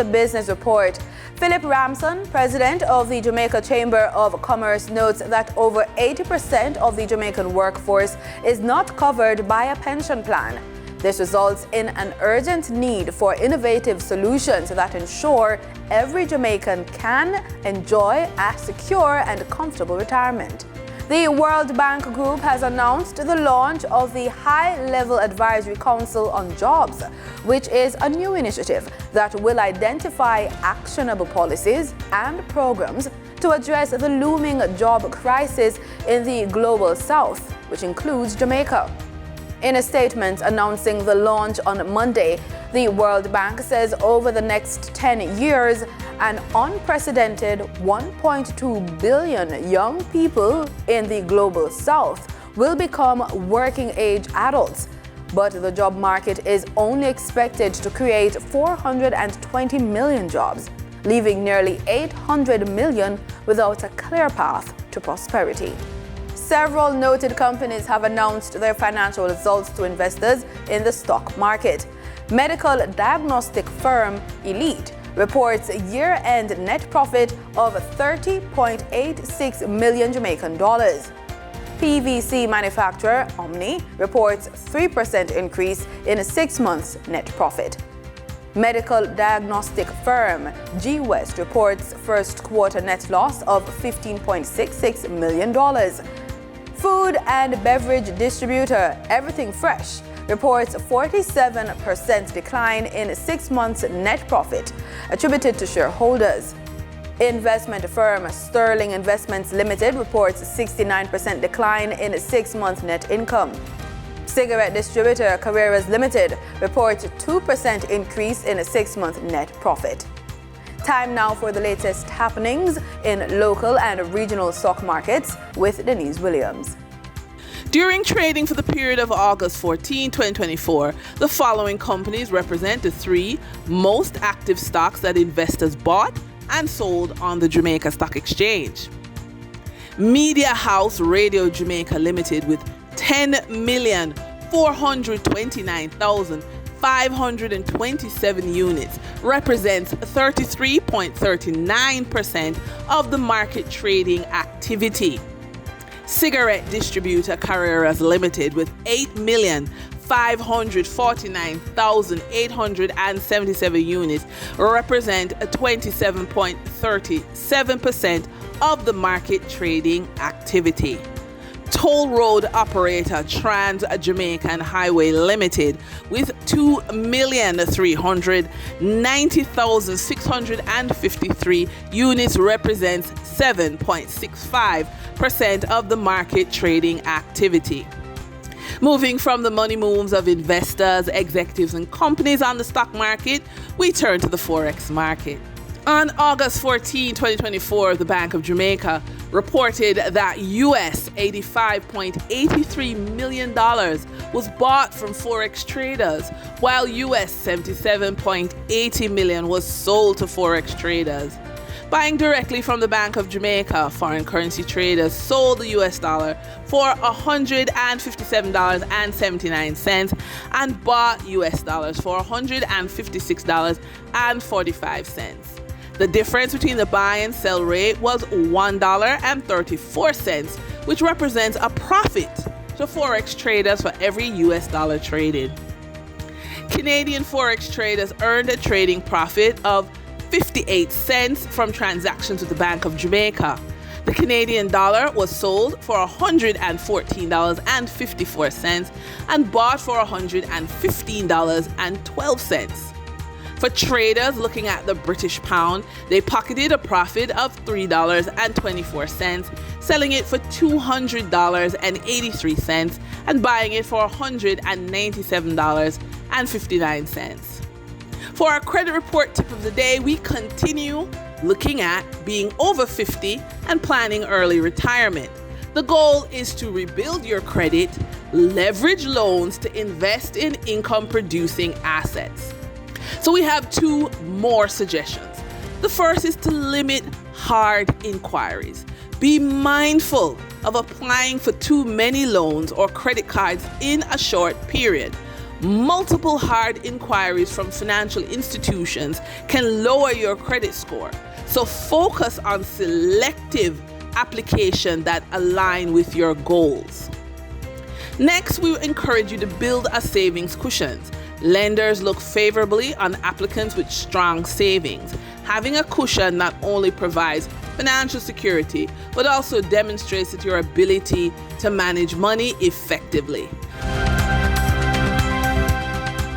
the business report. Philip Ramson, president of the Jamaica Chamber of Commerce, notes that over 80% of the Jamaican workforce is not covered by a pension plan. This results in an urgent need for innovative solutions that ensure every Jamaican can enjoy a secure and comfortable retirement. The World Bank Group has announced the launch of the High-Level Advisory Council on Jobs, which is a new initiative that will identify actionable policies and programs to address the looming job crisis in the Global South, which includes Jamaica. In a statement announcing the launch on Monday, the World Bank says over the next 10 years, an unprecedented 1.2 billion young people in the Global South will become working-age adults. But the job market is only expected to create 420 million jobs, leaving nearly 800 million without a clear path to prosperity. Several noted companies have announced their financial results to investors in the stock market. Medical diagnostic firm Elite reports year-end net profit of 30.86 million Jamaican dollars. PVC manufacturer Omni reports 3% increase in 6 months net profit. Medical diagnostic firm G West reports first quarter net loss of $15.66 million. Food and beverage distributor Everything Fresh reports 47% decline in 6 months net profit attributed to shareholders. Investment firm Sterling Investments Limited reports 69% decline in 6 months net income. Cigarette distributor Carreras Limited reports 2% increase in 6 month net profit. Time now for the latest happenings in local and regional stock markets with Denise Williams. During trading for the period of August 14, 2024, the following companies represent the 3 most active stocks that investors bought and sold on the Jamaica Stock Exchange. Media House Radio Jamaica Limited with 10,429,527 units represents 33.39% of the market trading activity. Cigarette distributor Carreras Limited with 8,549,877 units represent 27.37% of the market trading activity. Toll road operator Trans Jamaican Highway Limited with 2,390,653 units represents 7.65% of the market trading activity. Moving from the money moves of investors, executives, and companies on the stock market, we turn to the Forex market. On August 14, 2024, the Bank of Jamaica reported that US $85.83 million was bought from Forex traders, while US $77.80 million was sold to Forex traders. Buying directly from the Bank of Jamaica, foreign currency traders sold the US dollar for $157.79 and bought US dollars for $156.45. The difference between the buy and sell rate was $1.34, which represents a profit to Forex traders for every US dollar traded. Canadian Forex traders earned a trading profit of 58 cents from transactions with the Bank of Jamaica. The Canadian dollar was sold for $114.54 and bought for $115.12. For traders looking at the British pound, they pocketed a profit of $3.24, selling it for $200.83 and buying it for $197.59. For our credit report tip of the day, we continue looking at being over 50 and planning early retirement. The goal is to rebuild your credit, leverage loans to invest in income-producing assets. So we have 2 more suggestions. The first is to limit hard inquiries. Be mindful of applying for too many loans or credit cards in a short period. Multiple hard inquiries from financial institutions can lower your credit score. So focus on selective application that align with your goals. Next, we encourage you to build a savings cushion. Lenders look favorably on applicants with strong savings. Having a cushion not only provides financial security, but also demonstrates your ability to manage money effectively.